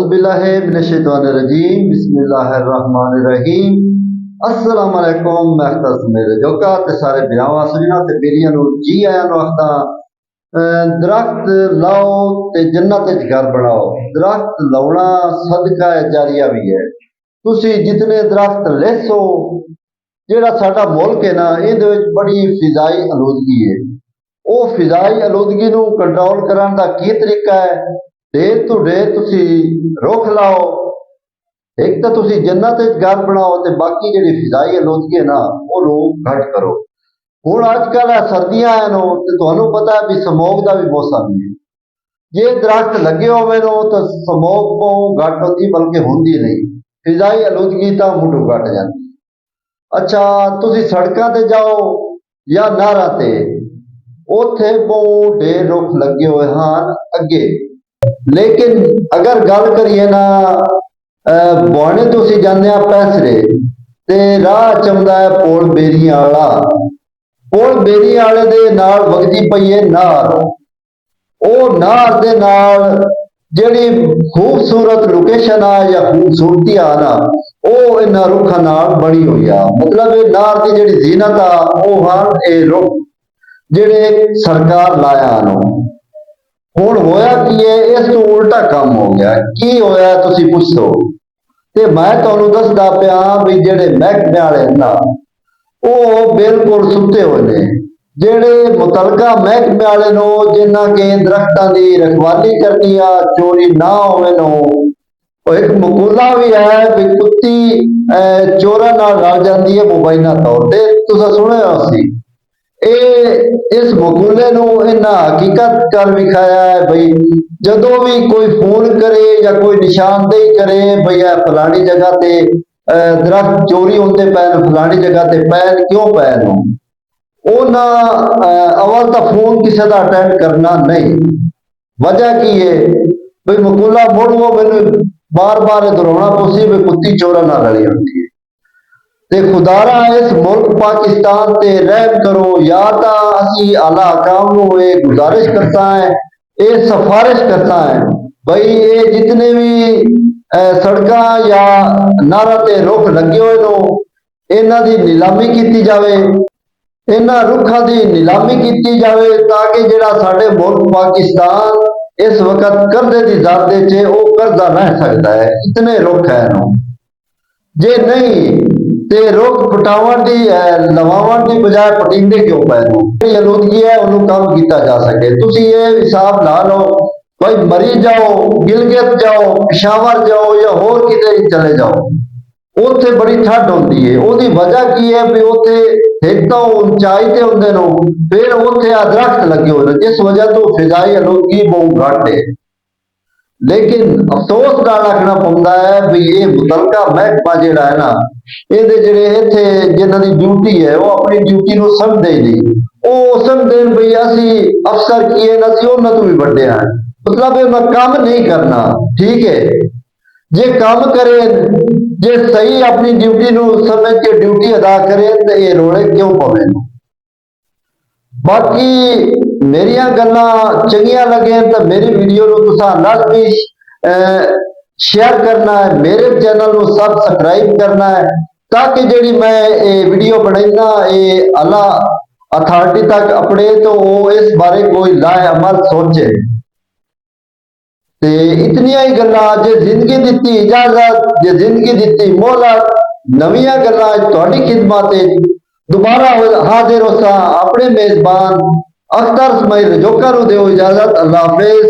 औज़ुबिल्लाहि मिनश्शैतानिर्रजीम बिस्मिल्लाहिर्रहमानिर्रहीम। अस्सलाम वालेकुम। मैं अख्तर मेरे जोका ते सारे ब्यावा सजना ते बेरियां नु जी आया नु आखदा दरख्त लाओ ते जन्नत च घर बनाओ। दरख्त लाउना सदका जारिया भी है। तुसी जितने दरख्त लेसो जेड़ा साडा मुल्क है ना इहदे विच बड़ी फिजाई आलूदगी है। वो फिजाई आलूदगी नु कंट्रोल करन दा की तरीका है? ढेर तो ढेर तुसी रुख लाओ। एक तो तुसी जन्नत च घर बनाओ ते बाकी जेहड़ी फिजाई आलूदगी है ना वो लोग घट करो। हुण अजकल सर्दियां हैं नो ते तुहानू पता है भी स्मोक दा भी मौसम है। जे दरख्त लगे होवे नो तो स्मोक बहुत घट होती बल्कि होंदी नहीं। फिजाई आलूदगी तो मुढ़ो घट जाती। अच्छा तुसी सड़कां ते जाओ या नहरां ते उत्थे बहुत ढेर रुख लगे हुए हैं अगे। लेकिन अगर गल करिए ना बुआने तुसी जाने पैसरे ते राह चमदा है पोल बेरियां वाला। पोल बेरियां वाले दे नाल वगदी पई है नार। ओ नार दे नाल जेड़ी खूबसूरत लोकेशन आ या खूबसूरती आ ना ओ इन्हां रुखां नाल बनी हुई आ। मतलब ये नार दी जेड़ी जीनत आ ओ हन ए रुख जेड़े सरकार लाया नो। हुण होया की है इस तो उल्टा काम हो गया। की होया तुसी पुछो ते मैं तुहानू दसदा पिया भी जेड़े महकमे वाले ना ओ बिल्कुल सुते हुए ने। जेड़े मुतलका महकमे वाले नो जिन्हां के दरख्तां दी रखवाली करनी आ चोरी ना होवे नो। एक मकूला भी है भी कुत्ती चोरां नाल रल जांदी है मुबैना तौर ते तुसां सुणिया सी। इस मकूले नु इन्हां हकीकत कर विखाया है भाई जदों भी कोई फोन करे या कोई निशानदेही करे भाई फलानी जगह ते दरख्त चोरी होंदे पैन फलानी जगह ते पैन क्यों पैन ना अवल तो फोन किसी का अटेंड करना नहीं। वजह की है भाई मकूला मुड़ वो मैनू बार बार दोहराना पोसी भी कुत्ती चोरा ना रली होती है। ते खुदारा इस मुल्क पाकिस्तान ते रहम करो या तो असी आला हकाम नू ये गुजारिश करता है ये सिफारिश करता है भाई ये जितने भी सड़क या नारा ते रुख लगे हुए नो इन्हां दी नीलामी की जाए। इन्हां रुखां दी नीलामी की जाए ताकि जिहड़ा साडे मुल्क पाकिस्तान इस वक्त कर्जे की ज़ादे च वो कर्जा रह सकता है। इतने रुख है नो जे नहीं ते रुख पटावन की लवावन की बजाय पटिंदे क्यों पै नो। आलूदगी है उन्होंने कम किया जा सके। तुसी ये हिसाब ला लो भाई मरी जाओ गिलगित जाओ पिशावर जाओ या होर किते चले जाओ उत्थे बड़ी ठंड होंदी है। ओदी वजह की है भी उत्थे एक तो ऊंचाई ते हुंदे नो फिर उत्थे दरख्त लगे हुए जिस वजह तो फिजाई आलूदगी बहुत घट है। लेकिन अफसोस नाल आखना पौंदा है भी ये मुतलका महकमा जिहड़ा है ना इहदे जिहड़े इत्थे जिन्हां दी ड्यूटी है वो अपनी ड्यूटी नूं समझदे ही नहीं। वो समझदे भी असी अफसर की है असी उन्हां तों भी वड्डे हैं। मतलब मैं काम नहीं करना ठीक है जे काम करे जे सही अपनी ड्यूटी नूं समझ के ड्यूटी अदा करे तो ये रोले क्यों पवे। बाकी मेरिया गल्लां चंगियां लगे तो मेरी वीडियो नूं तुसां लाजमी शेयर करना है। मेरे चैनल नूं सबसक्राइब करना है ताकि जेड़ी मैं ये वीडियो बनाईना ये आला अथॉरिटी तक अपने तो वो इस बारे कोई लाए अमल सोचे। ते इतनियां ही गल्लां जे जिंदगी दिती इजाजत जे जिंदगी दिती मोहलत नवीं गल्लां तुहाडी खिदमत दोबारा हाजिर होसा अपने मेजबान अख्तर इस्माइल जोका नूं दिओ इजाजत। अल्लाह हाफिज।